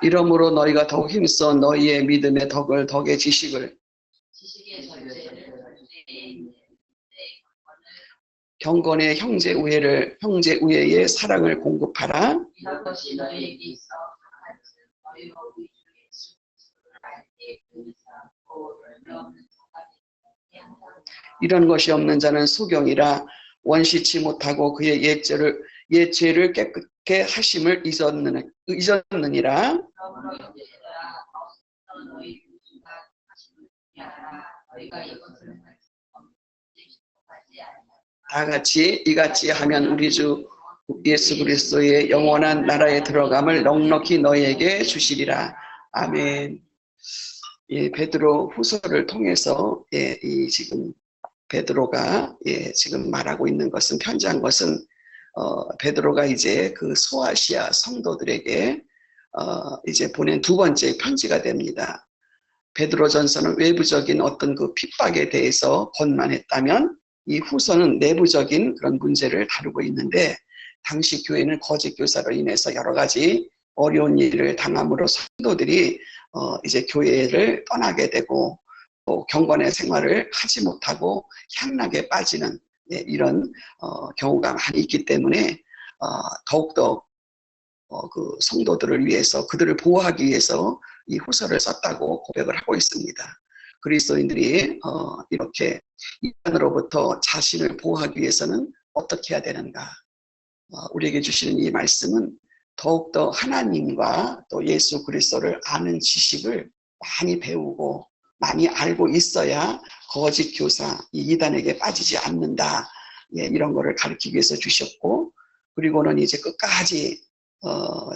이러므로 너희가 더욱 힘써 너희의 믿음의 덕을 덕의 지식을 경건의 형제 우애의 사랑을 공급하라. 이것이 너희에게 있어 너희가 우리 주 예수 그리스도를 알 때 그 사고 열매 없는 자가 이런 것이 없는 자는 소경이라 원시치 못하고 그의 옛죄를 깨끗게 하심을 잊었느니라. 다 같이 이같이 하면 우리 주 예수 그리스도의 영원한 나라에 들어감을 넉넉히 너희에게 주시리라. 아멘. 예, 베드로 후서를 통해서 이 지금 베드로가 지금 말하고 있는 것은 편지한 것은 베드로가 이제 그 소아시아 성도들에게 이제 보낸 두 번째 편지가 됩니다. 베드로전서는 외부적인 어떤 그 핍박에 대해서 권만했다면 이 후서는 내부적인 그런 문제를 다루고 있는데 당시 교회는 거짓 교사로 인해서 여러 가지 어려운 일을 당함으로 성도들이 이제 교회를 떠나게 되고 또 경건의 생활을 하지 못하고 향락에 빠지는 이런 경우가 많이 있기 때문에 더욱더 그 성도들을 위해서 그들을 보호하기 위해서 이 후서를 썼다고 고백을 하고 있습니다. 그리스도인들이 이렇게 이단으로부터 자신을 보호하기 위해서는 어떻게 해야 되는가? 우리에게 주시는 이 말씀은 더욱더 하나님과 또 예수 그리스도를 아는 지식을 많이 배우고 많이 알고 있어야 거짓 교사, 이 이단에게 빠지지 않는다. 이런 거를 가르치기 위해서 주셨고, 그리고는 이제 끝까지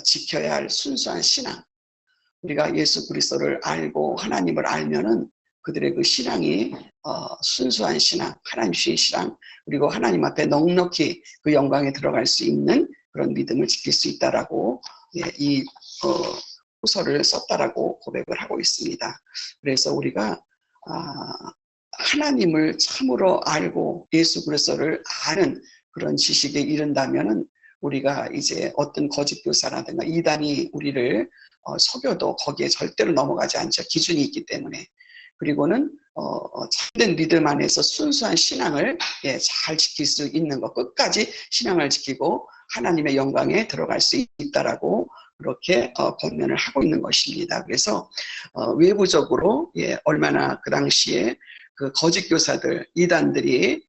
지켜야 할 순수한 신앙. 우리가 예수 그리스도를 알고 하나님을 알면은 그들의 그 신앙이 순수한 신앙, 하나님 주신 신앙, 그리고 하나님 앞에 넉넉히 그 영광에 들어갈 수 있는 그런 믿음을 지킬 수 있다라고 이 후서를 썼다라고 고백을 하고 있습니다. 그래서 우리가 하나님을 참으로 알고 예수 그리스도를 아는 그런 지식에 이른다면은 우리가 이제 어떤 거짓 교사라든가 이단이 우리를 속여도 거기에 절대로 넘어가지 않죠. 기준이 있기 때문에. 그리고는 참된 믿음 안에서 순수한 신앙을 잘 지킬 수 있는 것, 끝까지 신앙을 지키고 하나님의 영광에 들어갈 수 있다라고 그렇게 권면을 하고 있는 것입니다. 그래서 외부적으로 얼마나 그 당시에 그 거짓 교사들, 이단들이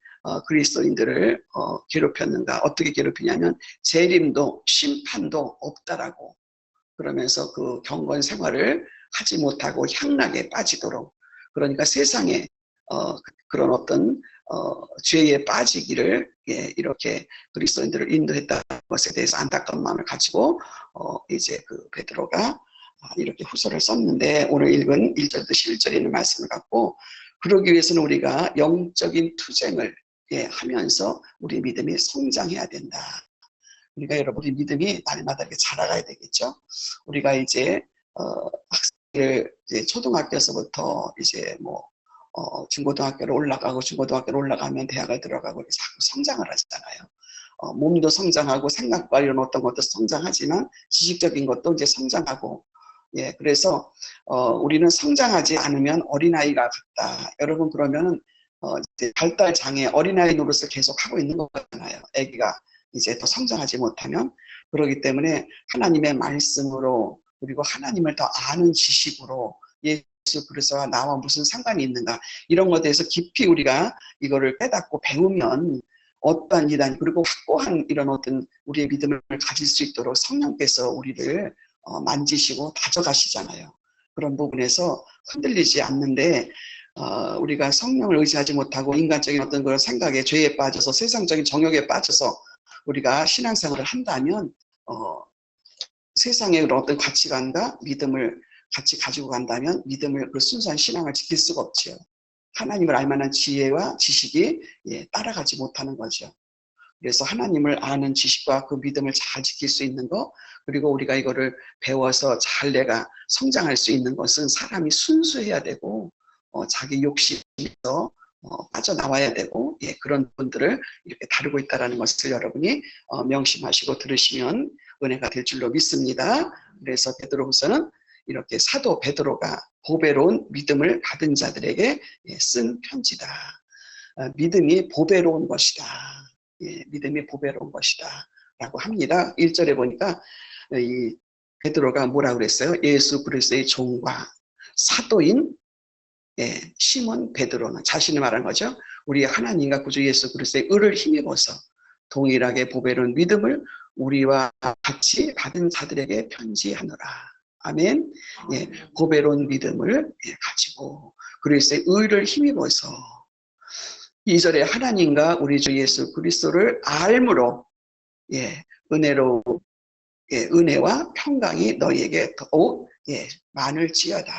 그리스도인들을 괴롭혔는가, 어떻게 괴롭히냐면 재림도 심판도 없다라고 그러면서 그 경건 생활을 하지 못하고 향락에 빠지도록, 그러니까 세상에 그런 어떤 죄에 빠지기를 이렇게 그리스도인들을 인도했다는 것에 대해서 안타까운 마음을 가지고 이제 그 베드로가 이렇게 후서를 썼는데, 오늘 읽은 1절부터 11절에 있는 말씀을 갖고 그러기 위해서는 우리가 영적인 투쟁을 하면서 우리 믿음이 성장해야 된다. 우리가 여러분 우리 믿음이 날마다 이렇게 자라가야 되겠죠. 우리가 이제 학생을 이제 초등학교에서부터 이제 뭐 중고등학교로 올라가고 중고등학교로 올라가면 대학을 들어가고 자꾸 성장을 하잖아요. 몸도 성장하고 생각과 이런 어떤 것도 성장하지만 지식적인 것도 이제 성장하고, 그래서 우리는 성장하지 않으면 어린아이가 같다. 여러분 그러면은 이제 발달 장애 어린아이 노릇을 계속 하고 있는 거잖아요. 아기가 이제 더 성장하지 못하면. 그렇기 때문에 하나님의 말씀으로 그리고 하나님을 더 아는 지식으로 예수 그리스도와 나와 무슨 상관이 있는가, 이런 것에 대해서 깊이 우리가 이거를 깨닫고 배우면 어떠한 이단 그리고 확고한 이런 어떤 우리의 믿음을 가질 수 있도록 성령께서 우리를 만지시고 다져가시잖아요. 그런 부분에서 흔들리지 않는데 우리가 성령을 의지하지 못하고 인간적인 어떤 그런 생각에 죄에 빠져서 세상적인 정욕에 빠져서 우리가 신앙생활을 한다면 세상의 그런 어떤 가치관과 믿음을 같이 가지고 간다면 믿음을 그 순수한 신앙을 지킬 수가 없지요. 하나님을 알 만한 지혜와 지식이 따라가지 못하는 거죠. 그래서 하나님을 아는 지식과 그 믿음을 잘 지킬 수 있는 것, 그리고 우리가 이거를 배워서 잘 내가 성장할 수 있는 것은 사람이 순수해야 되고 자기 욕심에서 빠져나와야 되고, 그런 분들을 이렇게 다루고 있다는 것을 여러분이 명심하시고 들으시면 은혜가 될 줄로 믿습니다. 그래서 베드로후서는 이렇게 사도 베드로가 보배로운 믿음을 받은 자들에게 쓴 편지다. 믿음이 보배로운 것이다. 믿음이 보배로운 것이다. 라고 합니다. 1절에 보니까 이 베드로가 뭐라고 그랬어요? 예수 그리스도의 종과 사도인 시몬 베드로는 자신이 말한 거죠. 우리 하나님과 구주 예수 그리스도의 의를 힘입어서 동일하게 보배로운 믿음을 우리와 같이 받은 자들에게 편지하노라. 아멘. 보배로운 믿음을 가지고 그리스도의 의를 힘입어서 2절에 하나님과 우리 주 예수 그리스도를 알므로 은혜로 은혜와 평강이 너희에게 더욱 많을지어다.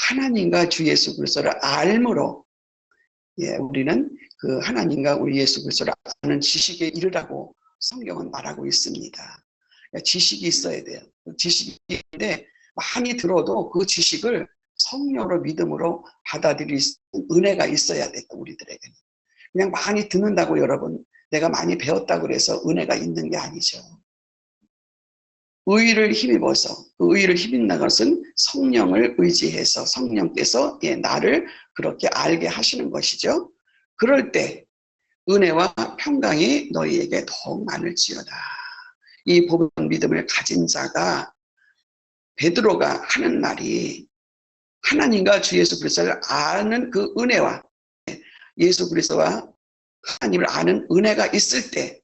하나님과 주 예수 그리스도를 알므로 우리는 그 하나님과 우리 예수 그리스도를 아는 지식에 이르라고 성경은 말하고 있습니다. 지식이 있어야 돼요. 지식인데 많이 들어도 그 지식을 성령으로 믿음으로 받아들일 수 있는 은혜가 있어야 돼요. 우리들에게는. 그냥 많이 듣는다고 여러분 내가 많이 배웠다고 해서 은혜가 있는 게 아니죠. 의를 힘입어서 그 의를 힘입는 것은 성령을 의지해서 성령께서 나를 그렇게 알게 하시는 것이죠. 그럴 때 은혜와 평강이 너희에게 더욱 많을지어다. 이 보배로운 믿음을 가진 자가 베드로가 하는 말이 하나님과 주 예수 그리스도를 아는 그 은혜와 예수 그리스도와 하나님을 아는 은혜가 있을 때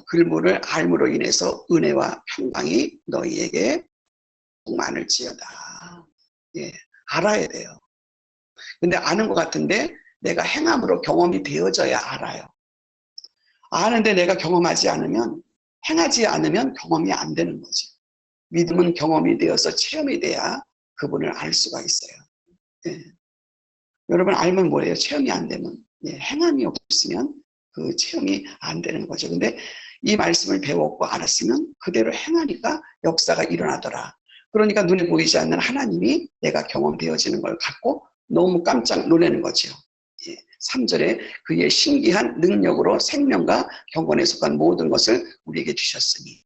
글문을 알므로 인해서 은혜와 평강이 너희에게 많을지어다. 알아야 돼요. 근데 아는 것 같은데 내가 행함으로 경험이 되어져야 알아요. 아는데 내가 경험하지 않으면 행하지 않으면 경험이 안 되는 거죠. 믿음은 경험이 되어서 체험이 돼야 그분을 알 수가 있어요. 여러분 알면 뭐예요? 체험이 안 되면 행함이 없으면 그 체험이 안 되는 거죠. 근데 이 말씀을 배웠고 알았으면 그대로 행하니까 역사가 일어나더라. 그러니까 눈에 보이지 않는 하나님이 내가 경험되어지는 걸 갖고 너무 깜짝 놀라는 거죠. 3절에 그의 신기한 능력으로 생명과 경건에 속한 모든 것을 우리에게 주셨으니.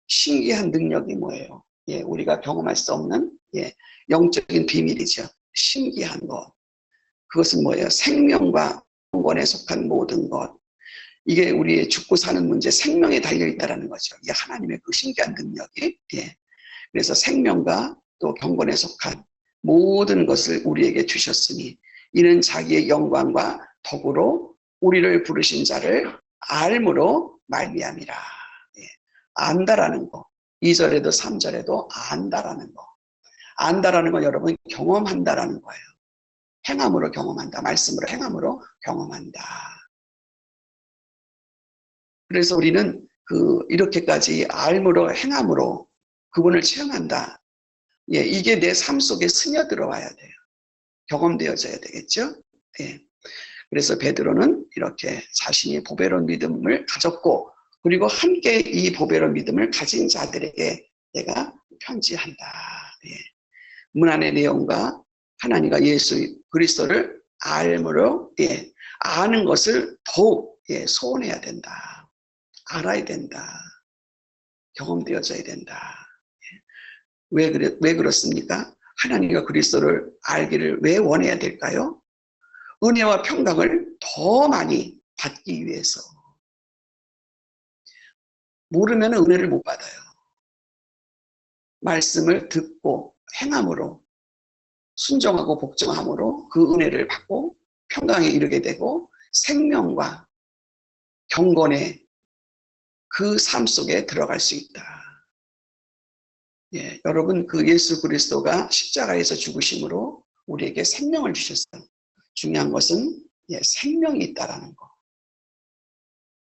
신기한 능력이 뭐예요? 우리가 경험할 수 없는 영적인 비밀이죠. 신기한 것. 그것은 뭐예요? 생명과 경건에 속한 모든 것. 이게 우리의 죽고 사는 문제, 생명에 달려있다는 거죠. 이게 하나님의 그 신기한 능력이. 그래서 생명과 또 경건에 속한 모든 것을 우리에게 주셨으니 이는 자기의 영광과 덕으로 우리를 부르신 자를 알므로 말미암이라. 안다라는 거. 2절에도 3절에도 안다라는 거. 안다라는 건 여러분 경험한다라는 거예요. 행함으로 경험한다. 말씀으로 행함으로 경험한다. 그래서 우리는 이렇게까지 알므로 행함으로 그분을 체험한다. 이게 내 삶 속에 스며 들어와야 돼요. 경험되어져야 되겠죠. 그래서 베드로는 이렇게 자신이 보배로운 믿음을 가졌고 그리고 함께 이 보배로운 믿음을 가진 자들에게 내가 편지한다. 문안의 내용과 하나님과 예수 그리스도를 알므로 아는 것을 더욱 소원해야 된다. 알아야 된다. 경험되어져야 된다. 왜 그렇습니까? 하나님과 그리스도를 알기를 왜 원해야 될까요? 은혜와 평강을 더 많이 받기 위해서. 모르면 은혜를 못 받아요. 말씀을 듣고 행함으로 순종하고 복종함으로 그 은혜를 받고 평강에 이르게 되고 생명과 경건의 그 삶 속에 들어갈 수 있다. 여러분 그 예수 그리스도가 십자가에서 죽으심으로 우리에게 생명을 주셨어요. 중요한 것은 생명이 있다라는 거.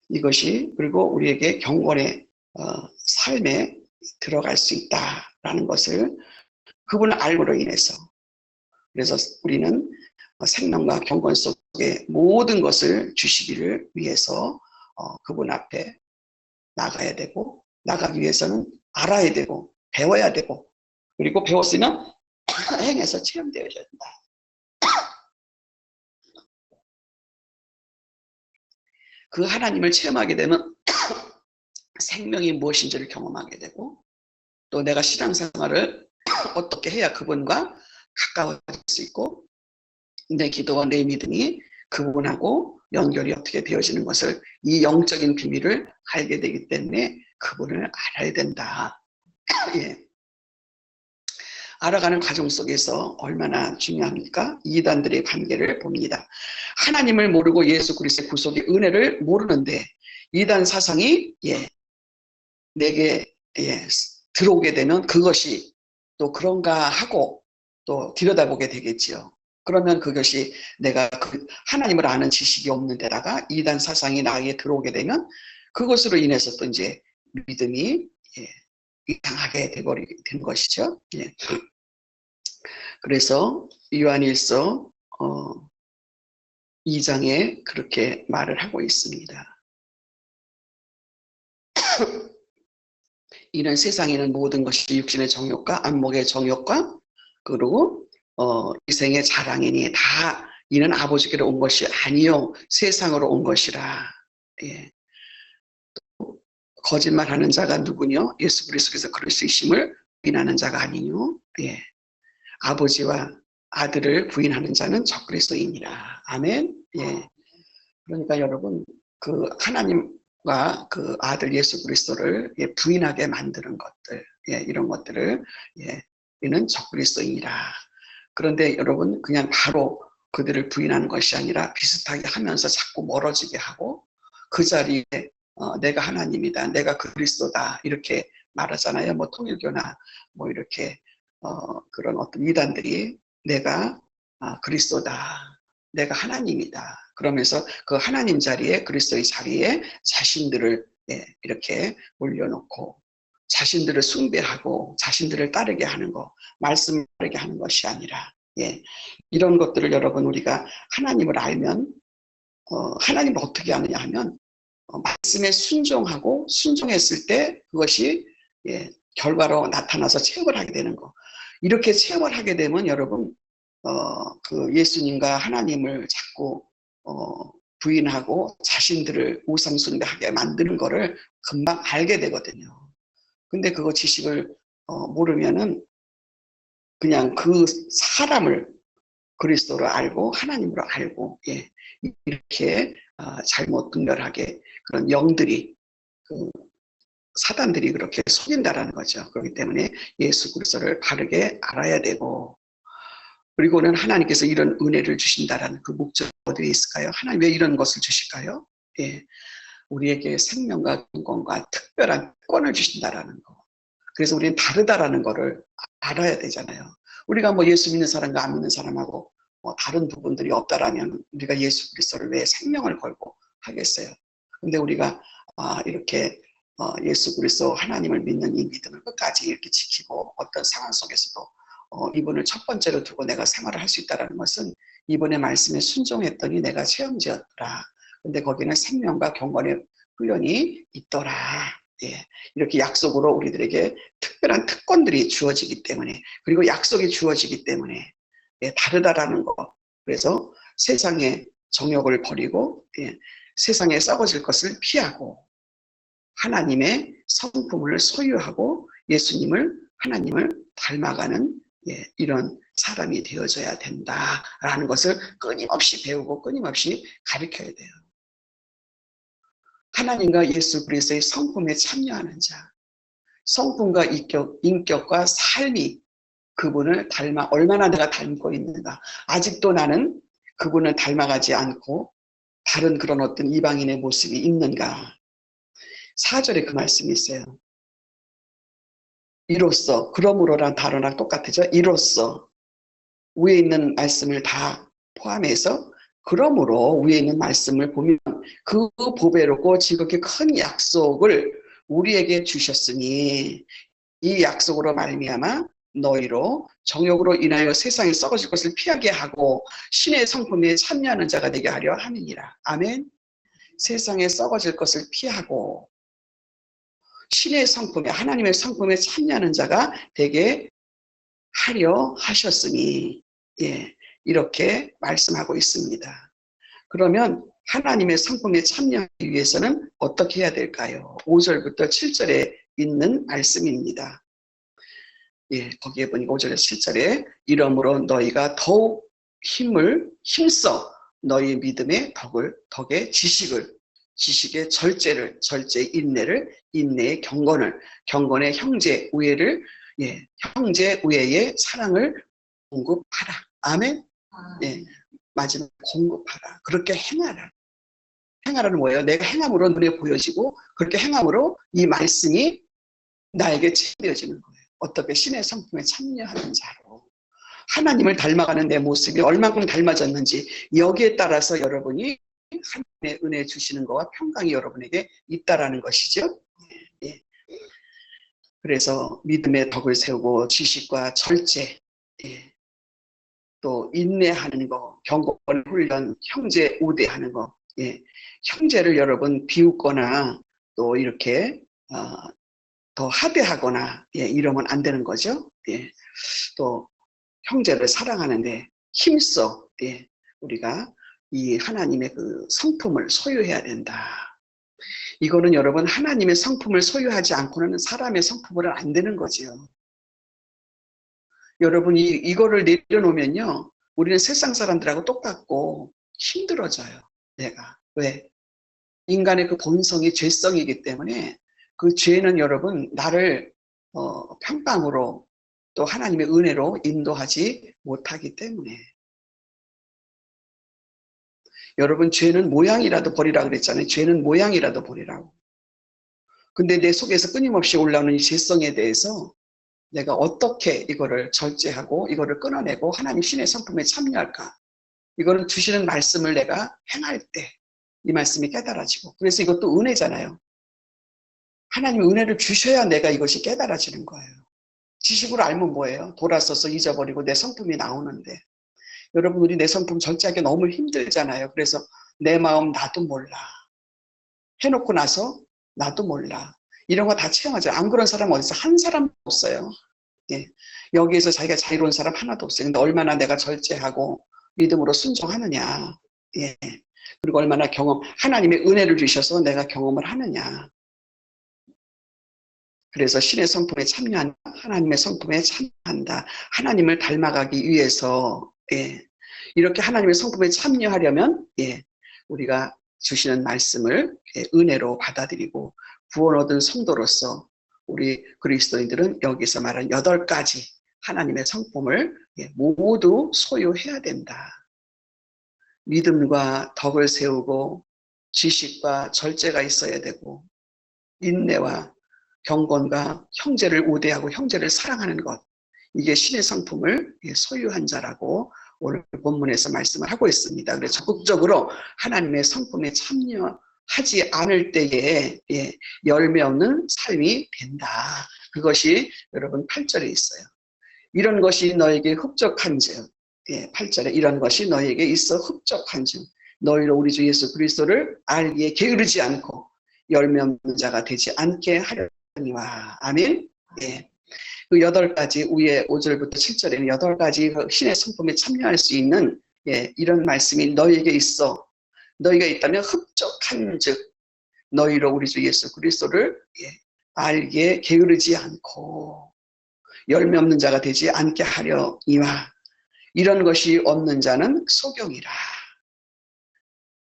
이것이 그리고 우리에게 경건의 삶에 들어갈 수 있다라는 것을 그분을 알므로 인해서 그래서 우리는 생명과 경건 속에 모든 것을 주시기를 위해서 그분 앞에 나가야 되고 나가기 위해서는 알아야 되고 배워야 되고 그리고 배웠으면 행해서 체험되어야 된다. 그 하나님을 체험하게 되면 생명이 무엇인지를 경험하게 되고, 또 내가 신앙생활을 어떻게 해야 그분과 가까워질 수 있고, 내 기도와 내 믿음이 그분하고 연결이 어떻게 되어지는 것을, 이 영적인 비밀을 알게 되기 때문에 그분을 알아야 된다. 예. 알아가는 과정 속에서 얼마나 중요합니까? 이단들의 관계를 봅니다. 하나님을 모르고 예수 그리스도의 구속의 은혜를 모르는데 이단 사상이 내게 들어오게 되면 그것이 또 그런가 하고 또 들여다보게 되겠지요. 그러면 그것이 내가 하나님을 아는 지식이 없는 데다가 이단 사상이 나에게 들어오게 되면 그것으로 인해서 또 이제 믿음이 이상하게 돼버리게 된 것이죠. 그래서 요한일서 2장에 그렇게 말을 하고 있습니다. 이는 세상에는 모든 것이 육신의 정욕과 안목의 정욕과 그리고 이생의 자랑이니 다 이는 아버지께로 온 것이 아니요 세상으로 온 것이라. 거짓말하는 자가 누구뇨? 예수 그리스도께서 그리스도이심을 부인하는 자가 아니뇨? 아버지와 아들을 부인하는 자는 적그리스도이니라. 아멘. 그러니까 여러분, 그 하나님과 그 아들 예수 그리스도를 부인하게 만드는 것들, 이런 것들을 이는 적그리스도이니라. 그런데 여러분, 그냥 바로 그들을 부인하는 것이 아니라 비슷하게 하면서 자꾸 멀어지게 하고 그 자리에 내가 하나님이다, 내가 그리스도다 이렇게 말하잖아요. 뭐 통일교나 뭐 이렇게 그런 어떤 이단들이 내가 그리스도다, 내가 하나님이다 그러면서 그 하나님 자리에, 그리스도의 자리에 자신들을 이렇게 올려놓고 자신들을 숭배하고 자신들을 따르게 하는 것, 말씀을 따르게 하는 것이 아니라 이런 것들을 여러분, 우리가 하나님을 알면 하나님을 어떻게 아느냐 하면 말씀에 순종하고 순종했을 때 그것이 결과로 나타나서 체험을 하게 되는 거. 이렇게 체험을 하게 되면 여러분, 그 예수님과 하나님을 자꾸 부인하고 자신들을 우상 숭배하게 만드는 거를 금방 알게 되거든요. 근데 그거 지식을 모르면은 그냥 그 사람을 그리스도로 알고 하나님으로 알고 이렇게 잘못 분별하게 그런 영들이, 그 사단들이 그렇게 속인다라는 거죠. 그렇기 때문에 예수 그리스도를 바르게 알아야 되고, 그리고는 하나님께서 이런 은혜를 주신다라는 그 목적이 어디에 있을까요? 하나님 왜 이런 것을 주실까요? 우리에게 생명과 건강과 특별한 특권을 주신다라는 거. 그래서 우리는 다르다라는 거를 알아야 되잖아요. 우리가 뭐 예수 믿는 사람과 안 믿는 사람하고 뭐 다른 부분들이 없다라면 우리가 예수 그리스도를 왜 생명을 걸고 하겠어요? 근데 우리가 이렇게 예수 그리스도 하나님을 믿는 이 믿음을 끝까지 이렇게 지키고 어떤 상황 속에서도 이분을 첫 번째로 두고 내가 생활을 할 수 있다는 것은 이분의 말씀에 순종했더니 내가 체험지었더라. 근데 거기는 생명과 경건의 훈련이 있더라. 이렇게 약속으로 우리들에게 특별한 특권들이 주어지기 때문에, 그리고 약속이 주어지기 때문에 다르다라는 거. 그래서 세상의 정욕을 버리고 세상에 썩어질 것을 피하고 하나님의 성품을 소유하고 예수님을, 하나님을 닮아가는 이런 사람이 되어져야 된다라는 것을 끊임없이 배우고 끊임없이 가르쳐야 돼요. 하나님과 예수 그리스도의 성품에 참여하는 자, 성품과 인격과 삶이 그분을 닮아, 얼마나 내가 닮고 있는가. 아직도 나는 그분을 닮아가지 않고 다른 그런 어떤 이방인의 모습이 있는가. 4절에 그 말씀이 있어요. 이로써, 그러므로란 단어랑 똑같죠. 이로써, 위에 있는 말씀을 다 포함해서 그러므로 위에 있는 말씀을 보면 그 보배롭고 지극히 큰 약속을 우리에게 주셨으니 이 약속으로 말미암아 너희로 정욕으로 인하여 세상에 썩어질 것을 피하게 하고 신의 성품에 참여하는 자가 되게 하려 함이니라. 아멘. 세상에 썩어질 것을 피하고 신의 성품에, 하나님의 성품에 참여하는 자가 되게 하려 하셨으니 이렇게 말씀하고 있습니다. 그러면 하나님의 성품에 참여하기 위해서는 어떻게 해야 될까요? 5절부터 7절에 있는 말씀입니다. 예, 거기에 보니까 5절에서 7절에 이러므로 너희가 더욱 힘써 너희 믿음의 덕의 지식의 절제의 인내를, 인내의 경건의 형제 우애를, 예, 형제 우애의 사랑을 공급하라. 아멘. 예, 마지막 공급하라. 그렇게 행하라. 행하라는 뭐예요? 내가 행함으로 눈에 보여지고 그렇게 행함으로 이 말씀이 나에게 체험되어지는 거예요. 어떻게 신의 성품에 참여하는 자로 하나님을 닮아가는 내 모습이 얼만큼 닮아졌는지 여기에 따라서 여러분이 하나님의 은혜 주시는 것과 평강이 여러분에게 있다라는 것이죠. 예. 그래서 믿음의 덕을 세우고 지식과 절제, 예. 또 인내하는 거, 경건 훈련, 형제 우대하는 거, 예. 형제를 여러분 비웃거나 또 이렇게 더 하대하거나, 예, 이러면 안 되는 거죠. 예. 또 형제를 사랑하는데 힘써, 예, 우리가 이 하나님의 그 성품을 소유해야 된다. 이거는 여러분 하나님의 성품을 소유하지 않고는 사람의 성품으로는 안 되는 거지요. 여러분이 이거를 내려놓으면요, 우리는 세상 사람들하고 똑같고 힘들어져요. 내가 왜? 인간의 그 본성이 죄성이기 때문에 그 죄는 여러분 나를 평강으로 또 하나님의 은혜로 인도하지 못하기 때문에 여러분 죄는 모양이라도 버리라 그랬잖아요. 죄는 모양이라도 버리라고. 근데 내 속에서 끊임없이 올라오는 이 죄성에 대해서 내가 어떻게 이거를 절제하고 이거를 끊어내고 하나님 신의 성품에 참여할까? 이거는 주시는 말씀을 내가 행할 때 이 말씀이 깨달아지고, 그래서 이것도 은혜잖아요. 하나님이 은혜를 주셔야 내가 이것이 깨달아지는 거예요. 지식으로 알면 뭐예요? 돌아서서 잊어버리고 내 성품이 나오는데, 여러분 우리 내 성품 절제하기 너무 힘들잖아요. 그래서 내 마음 나도 몰라. 해놓고 나서 나도 몰라. 이런 거 다 체험하죠. 안 그런 사람 어디서 한 사람도 없어요. 예. 여기에서 자기가 자유로운 사람 하나도 없어요. 근데 얼마나 내가 절제하고 믿음으로 순종하느냐. 예. 그리고 얼마나 하나님의 은혜를 주셔서 내가 경험을 하느냐. 그래서 신의 성품에 참여한다. 하나님의 성품에 참여한다. 하나님을 닮아가기 위해서, 예, 이렇게 하나님의 성품에 참여하려면, 예, 우리가 주시는 말씀을, 예, 은혜로 받아들이고 구원 얻은 성도로서 우리 그리스도인들은 여기서 말한 8가지 하나님의 성품을, 예, 모두 소유해야 된다. 믿음과 덕을 세우고 지식과 절제가 있어야 되고 인내와 경건과 형제를 우대하고 형제를 사랑하는 것, 이게 신의 성품을 소유한 자라고 오늘 본문에서 말씀을 하고 있습니다. 그래서 적극적으로 하나님의 성품에 참여하지 않을 때에, 예, 열매 없는 삶이 된다. 그것이 여러분 8절에 있어요. 이런 것이 너에게 흡족한즉, 예, 8절에 이런 것이 너에게 있어 흡족한즉 너희로 우리 주 예수 그리스도를 알기에 게으르지 않고 열매 없는 자가 되지 않게 하려니와. 아멘. 예. 그 8가지 위에 5절부터 7절에는 8가지 신의 성품에 참여할 수 있는, 예, 이런 말씀이 너희에게 있어. 너희가 있다면 흡족한즉 너희로 우리 주 예수 그리스도를, 예, 알기에 게으르지 않고 열매 없는 자가 되지 않게 하려니와. 이런 것이 없는 자는 소경이라.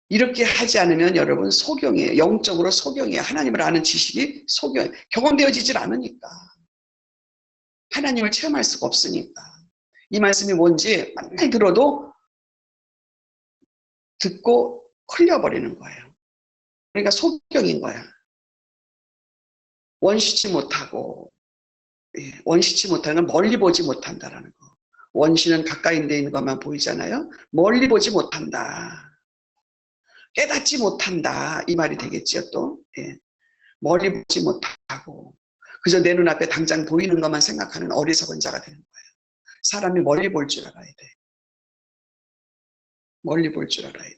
이렇게 하지 않으면 여러분 소경이에요. 영적으로 소경이에요. 하나님을 아는 지식이 소경, 경험되어지질 않으니까. 하나님을 체험할 수가 없으니까. 이 말씀이 뭔지 맨날 들어도 듣고 흘려버리는 거예요. 그러니까 소경인 거야. 원시치 못하고, 예, 원시치 못하는 건 멀리 보지 못한다라는 거. 원시는 가까이 있는 것만 보이잖아요. 멀리 보지 못한다. 깨닫지 못한다. 이 말이 되겠죠, 또. 예. 멀리 보지 못하고 그저 내 눈앞에 당장 보이는 것만 생각하는 어리석은 자가 되는 거예요. 사람이 멀리 볼 줄 알아야 돼. 멀리 볼 줄 알아야 돼.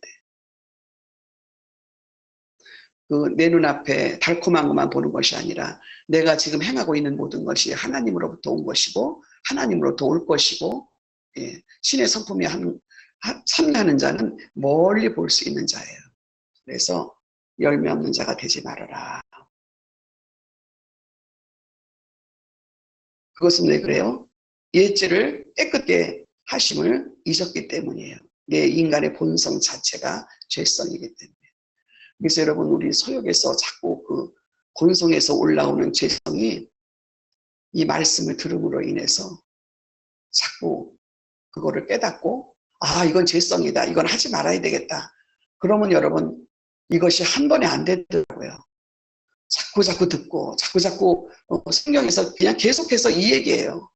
그 내 눈앞에 달콤한 것만 보는 것이 아니라 내가 지금 행하고 있는 모든 것이 하나님으로부터 온 것이고 하나님으로부터 올 것이고, 예, 신의 성품에 참여하는 자는 멀리 볼 수 있는 자예요. 그래서 열매 없는 자가 되지 말아라. 그것은 왜 그래요? 옛죄를 깨끗게 하심을 잊었기 때문이에요. 내 인간의 본성 자체가 죄성이기 때문에. 그래서 여러분, 우리 서역에서 자꾸 그 본성에서 올라오는 죄성이 이 말씀을 들음으로 인해서 자꾸 그거를 깨닫고, 아, 이건 죄성이다, 이건 하지 말아야 되겠다. 그러면 여러분, 이것이 한 번에 안 되더라고요. 자꾸 듣고 자꾸 성경에서 그냥 계속해서 이 얘기예요.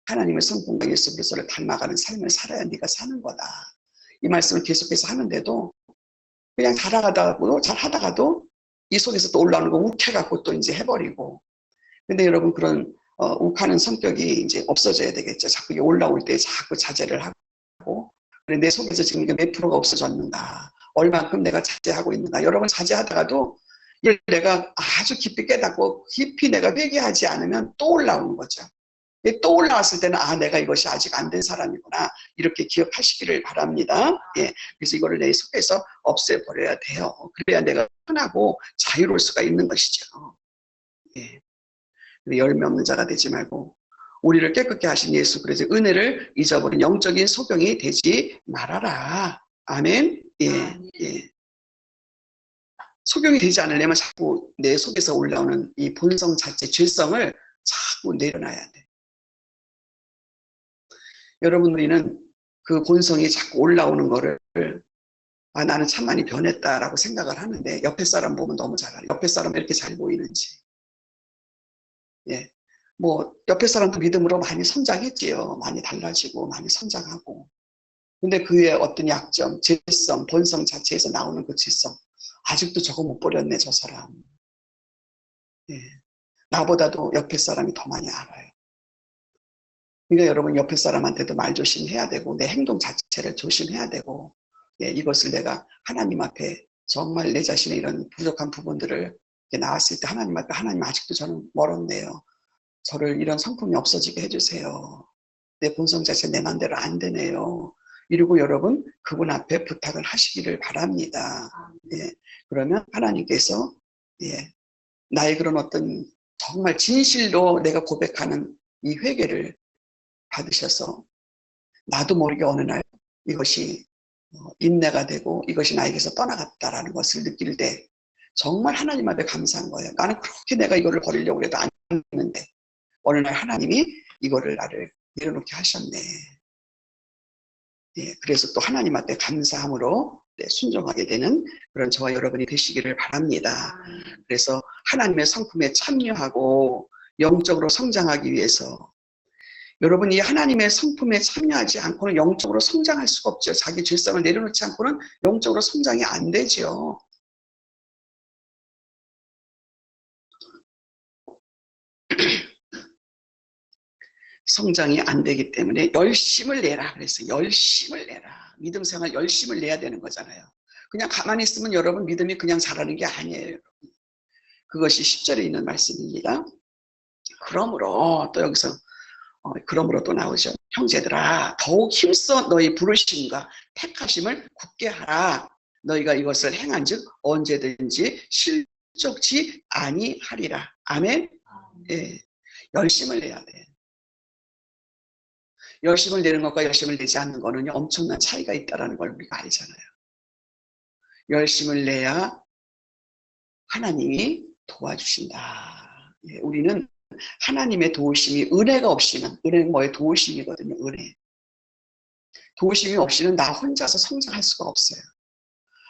하나님의 성품과 예수 그리스도를 닮아가는 삶을 살아야 네가 사는 거다. 이 말씀을 계속해서 하는데도 그냥 잘하다가도 이 속에서 또 올라오는 거 욱해갖고 또 이제 해버리고. 근데 여러분, 그런 욱하는 성격이 이제 없어져야 되겠죠. 자꾸 올라올 때 자꾸 자제를 하고, 그래, 내 속에서 지금 이게 몇 프로가 없어졌는가, 얼만큼 내가 자제하고 있는가. 여러분, 자제하다가도 이걸 내가 아주 깊이 깨닫고 깊이 내가 회개하지 않으면 또 올라오는 거죠. 또 올라왔을 때는, 아, 내가 이것이 아직 안 된 사람이구나, 이렇게 기억하시기를 바랍니다. 예, 그래서 이거를 내 속에서 없애버려야 돼요. 그래야 내가 편하고 자유로울 수가 있는 것이죠. 예, 열매 없는 자가 되지 말고 우리를 깨끗게 하신 예수 그리스도의 은혜를 잊어버린 영적인 소경이 되지 말아라. 아멘. 예, 예. 소경이 되지 않으려면 자꾸 내 속에서 올라오는 이 본성 자체, 죄성을 자꾸 내려놔야 돼. 여러분, 우리는 그 본성이 자꾸 올라오는 거를, 아, 나는 참 많이 변했다라고 생각을 하는데, 옆에 사람 보면 너무 잘 알아요. 옆에 사람 왜 이렇게 잘 보이는지. 예. 뭐, 옆에 사람도 믿음으로 많이 성장했지요. 많이 달라지고, 많이 성장하고. 근데 그의 어떤 약점, 죄성, 본성 자체에서 나오는 그 죄성, 아직도 저거 못 버렸네, 저 사람. 예. 나보다도 옆에 사람이 더 많이 알아요. 그러니까 여러분, 옆에 사람한테도 말 조심해야 되고, 내 행동 자체를 조심해야 되고, 예, 이것을 내가 하나님 앞에 정말 내 자신의 이런 부족한 부분들을 나왔을 때 하나님 앞에, 하나님, 아직도 저는 멀었네요. 저를 이런 성품이 없어지게 해주세요. 내 본성 자체 내 맘대로 안 되네요. 이러고 여러분, 그분 앞에 부탁을 하시기를 바랍니다. 예, 그러면 하나님께서, 예, 나의 그런 어떤 정말 진실로 내가 고백하는 이 회개를 받으셔서 나도 모르게 어느 날 이것이 인내가 되고 이것이 나에게서 떠나갔다라는 것을 느낄 때 정말 하나님 앞에 감사한 거예요. 나는 그렇게 내가 이거를 버리려고 해도 안 했는데 어느 날 하나님이 이거를 나를 내려놓게 하셨네. 예, 그래서 또 하나님 앞에 감사함으로 순종하게 되는 그런 저와 여러분이 되시기를 바랍니다. 그래서 하나님의 성품에 참여하고 영적으로 성장하기 위해서, 여러분, 이 하나님의 성품에 참여하지 않고는 영적으로 성장할 수가 없죠. 자기 죄성을 내려놓지 않고는 영적으로 성장이 안 되죠. 성장이 안 되기 때문에 열심을 내라. 그래서 열심을 내라. 믿음 생활 열심을 내야 되는 거잖아요. 그냥 가만히 있으면 여러분 믿음이 그냥 자라는 게 아니에요. 여러분. 그것이 10절에 있는 말씀입니다. 그러므로 또 여기서 그러므로 또 나오죠. 형제들아, 더욱 힘써 너희 부르심과 택하심을 굳게 하라. 너희가 이것을 행한즉 언제든지 실족치 아니하리라. 아멘. 예, 열심을 내야 돼. 열심을 내는 것과 열심을 내지 않는 거는 엄청난 차이가 있다는 걸 우리가 알잖아요. 열심을 내야 하나님이 도와주신다. 예, 우리는 하나님의 도우심이, 은혜가 없이는, 은혜는 뭐예요? 도우심이거든요. 은혜. 도우심이 없이는 나 혼자서 성장할 수가 없어요.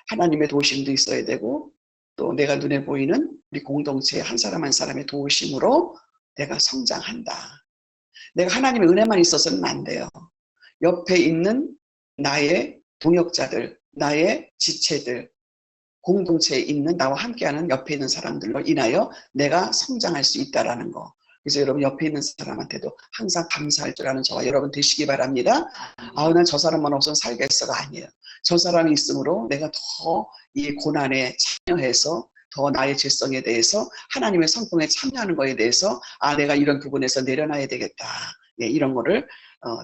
하나님의 도우심도 있어야 되고, 또 내가 눈에 보이는 우리 공동체의 한 사람 한 사람의 도우심으로 내가 성장한다. 내가 하나님의 은혜만 있어서는 안 돼요. 옆에 있는 나의 동역자들, 나의 지체들, 공동체에 있는 나와 함께하는 옆에 있는 사람들로 인하여 내가 성장할 수 있다는 거. 그래서 여러분, 옆에 있는 사람한테도 항상 감사할 줄 아는 저와 여러분 되시기 바랍니다. 아우, 난 저 사람만 없으면 살겠어가 아니에요. 저 사람이 있으므로 내가 더 이 고난에 참여해서 더 나의 죄성에 대해서 하나님의 성품에 참여하는 거에 대해서, 아, 내가 이런 부분에서 내려놔야 되겠다. 이런 거를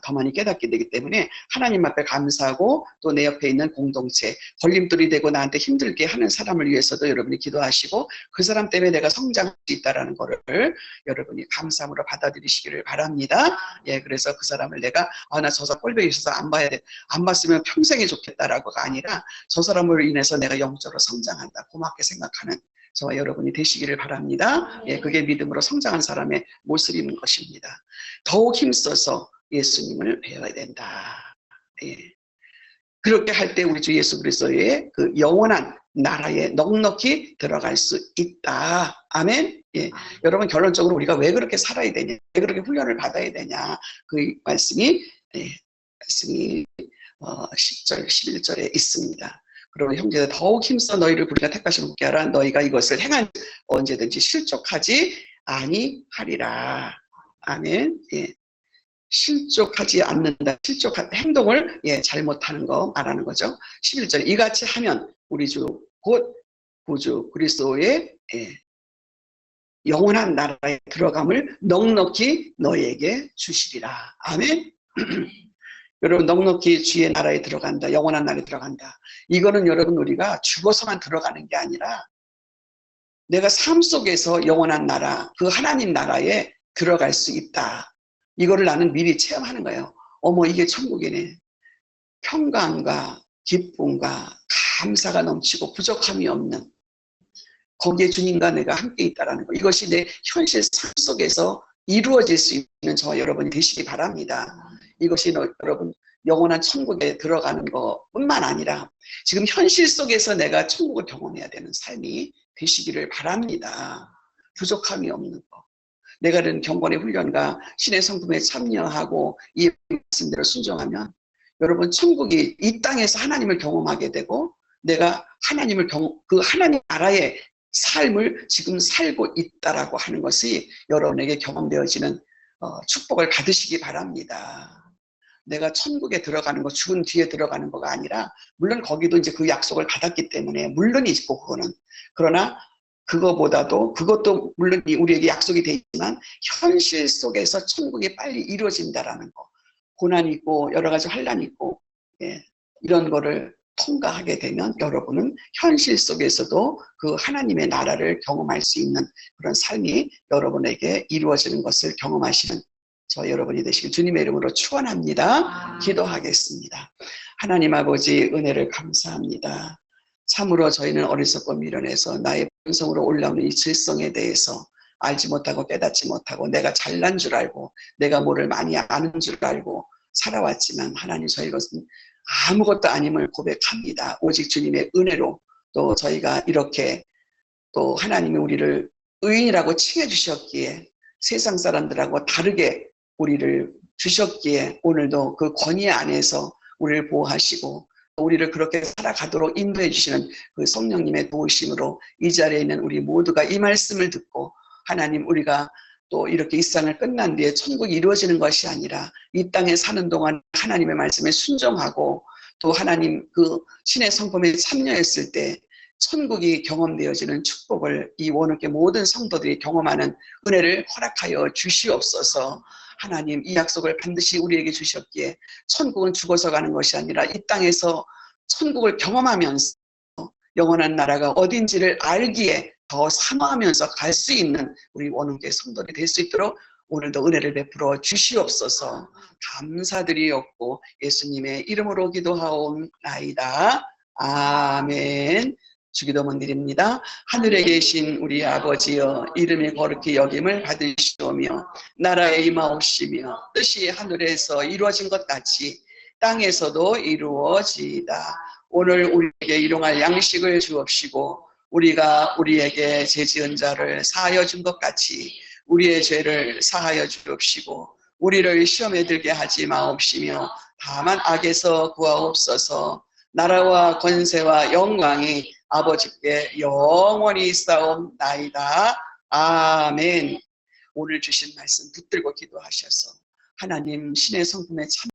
더 많이 깨닫게 되기 때문에 하나님 앞에 감사하고 또 내 옆에 있는 공동체, 걸림돌이 되고 나한테 힘들게 하는 사람을 위해서도 여러분이 기도하시고 그 사람 때문에 내가 성장할 수 있다는 거를 여러분이 감사함으로 받아들이시기를 바랍니다. 그래서 그 사람을 내가 나 저 사람 꼴보기 있어서 안 봐야 돼. 안 봤으면 평생에 좋겠다라고가 아니라 저 사람으로 인해서 내가 영적으로 성장한다. 고맙게 생각하는 저와 여러분이 되시기를 바랍니다. 그게 믿음으로 성장한 사람의 모습인 것입니다. 더욱 힘써서 예수님을 배워야 된다. 그렇게 할 때 우리 주 예수 그리스도의 그 영원한 나라에 넉넉히 들어갈 수 있다. 아멘. 여러분 결론적으로 우리가 왜 그렇게 살아야 되냐, 왜 그렇게 훈련을 받아야 되냐, 그 말씀이 10절, 11절에 있습니다. 그리고 형제들 더욱 힘써 너희를 부르짖어 택하심을 굳게 하라. 너희가 이것을 행한 언제든지 실족하지 아니하리라. 아멘. 실족하지 않는다. 실족한 행동을 잘못하는 거 말하는 거죠. 11절 이같이 하면 우리 주 곧 구주 그리스도의 영원한 나라에 들어감을 넉넉히 너희에게 주시리라. 아멘. 여러분 넉넉히 주의 나라에 들어간다. 영원한 나라에 들어간다. 이거는 여러분 우리가 죽어서만 들어가는 게 아니라 내가 삶 속에서 영원한 나라, 그 하나님 나라에 들어갈 수 있다. 이거를 나는 미리 체험하는 거예요. 어머 이게 천국이네. 평강과 기쁨과 감사가 넘치고 부족함이 없는 거기에 주님과 내가 함께 있다는 거. 이것이 내 현실 삶 속에서 이루어질 수 있는 저와 여러분이 되시기 바랍니다. 이것이 여러분 영원한 천국에 들어가는 것뿐만 아니라 지금 현실 속에서 내가 천국을 경험해야 되는 삶이 되시기를 바랍니다. 부족함이 없는 것. 내가 이런 경건의 훈련과 신의 성품에 참여하고 이 말씀대로 순종하면 여러분 천국이 이 땅에서 하나님을 경험하게 되고 내가 그 하나님 나라의 삶을 지금 살고 있다라고 하는 것이 여러분에게 경험되어지는 축복을 받으시기 바랍니다. 내가 천국에 들어가는 거, 죽은 뒤에 들어가는 거가 아니라, 물론 거기도 이제 그 약속을 받았기 때문에 물론 있고 그거는, 그러나 그것도 물론 우리에게 약속이 돼 있지만 현실 속에서 천국이 빨리 이루어진다라는 거, 고난이 있고 여러 가지 환란이 있고 이런 거를 통과하게 되면 여러분은 현실 속에서도 그 하나님의 나라를 경험할 수 있는 그런 삶이 여러분에게 이루어지는 것을 경험하시는 저 여러분이 되시길 주님의 이름으로 축원합니다. 기도하겠습니다. 하나님 아버지 은혜를 감사합니다. 참으로 저희는 어리석고 미련해서 나의 본성으로 올라오는 이 질성에 대해서 알지 못하고 깨닫지 못하고 내가 잘난 줄 알고 내가 뭐를 많이 아는 줄 알고 살아왔지만 하나님 저희 것은 아무것도 아님을 고백합니다. 오직 주님의 은혜로 또 저희가 이렇게 또 하나님이 우리를 의인이라고 칭해 주셨기에 세상 사람들하고 다르게 우리를 주셨기에 오늘도 그 권위 안에서 우리를 보호하시고 우리를 그렇게 살아가도록 인도해 주시는 그 성령님의 도우심으로 이 자리에 있는 우리 모두가 이 말씀을 듣고 하나님 우리가 또 이렇게 이 세상을 끝난 뒤에 천국이 이루어지는 것이 아니라 이 땅에 사는 동안 하나님의 말씀에 순종하고 또 하나님 그 신의 성품에 참여했을 때 천국이 경험되어지는 축복을 이 원어교 모든 성도들이 경험하는 은혜를 허락하여 주시옵소서. 하나님 이 약속을 반드시 우리에게 주셨기에 천국은 죽어서 가는 것이 아니라 이 땅에서 천국을 경험하면서 영원한 나라가 어딘지를 알기에 더 사모하면서 갈 수 있는 우리 원흥교회 성도들이 될 수 있도록 오늘도 은혜를 베풀어 주시옵소서. 감사드리옵고 예수님의 이름으로 기도하옵나이다. 아멘. 주기도문 드립니다. 하늘에 계신 우리 아버지여 이름이 거룩히 여김을 받으시오며 나라에 임하옵시며 뜻이 하늘에서 이루어진 것 같이 땅에서도 이루어지이다. 오늘 우리에게 일용할 양식을 주옵시고 우리가 우리에게 죄지은 자를 사하여 준 것 같이 우리의 죄를 사하여 주옵시고 우리를 시험에 들게 하지 마옵시며 다만 악에서 구하옵소서. 나라와 권세와 영광이 아버지께 영원히 있사옵나이다. 아멘. 오늘 주신 말씀 붙들고 기도하셔서 하나님 신의 성품에 참